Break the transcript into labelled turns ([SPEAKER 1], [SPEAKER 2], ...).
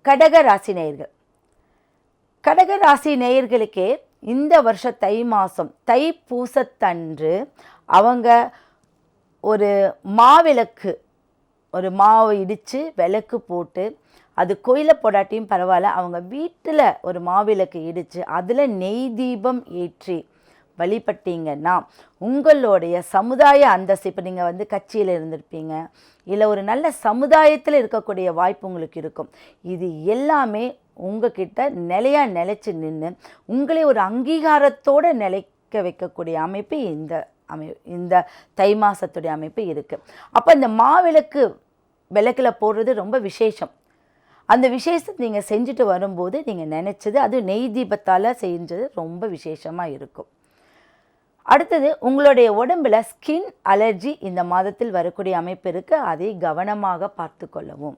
[SPEAKER 1] கடகராசி நேயர்கள், கடகராசி நேயர்களுக்கே இந்த வருஷ தை மாதம் தைப்பூசத்தன்று அவங்க ஒரு மாவிளக்கு, ஒரு மாவை இடித்து விளக்கு போட்டு, அது கோயிலில் போடாட்டியும் பரவாயில்ல, அவங்க வீட்டில் ஒரு மாவிளக்கு இடித்து அதில் நெய் தீபம் ஏற்றி வழிபட்டீங்கன்னா உங்களுடைய சமுதாய அந்தஸ்து, இப்போ நீங்கள் கட்சியில் இருந்திருப்பீங்க, இல்லை ஒரு நல்ல சமுதாயத்தில் இருக்கக்கூடிய வாய்ப்பு உங்களுக்கு இருக்கும். இது எல்லாமே உங்ககிட்ட நிலையாக நிலைச்சி நின்று உங்களே ஒரு அங்கீகாரத்தோடு நிலைக்க வைக்கக்கூடிய அமைப்பு இந்த தை மாதத்துடைய அமைப்பு இருக்குது. அப்போ இந்த மாவிளக்கு விளக்கில் போடுறது ரொம்ப விசேஷம். அந்த விசேஷத்தை நீங்கள் செஞ்சுட்டு வரும்போது நீங்கள் நினச்சது, அது நெய் தீபத்தால் செஞ்சது ரொம்ப விசேஷமாக இருக்கும். அடுத்தது, உங்களுடைய உடம்பில் ஸ்கின் அலர்ஜி இந்த மாதத்தில் வரக்கூடிய அமைப்பு இருக்குது. அதை கவனமாக பார்த்து கொள்ளவும்.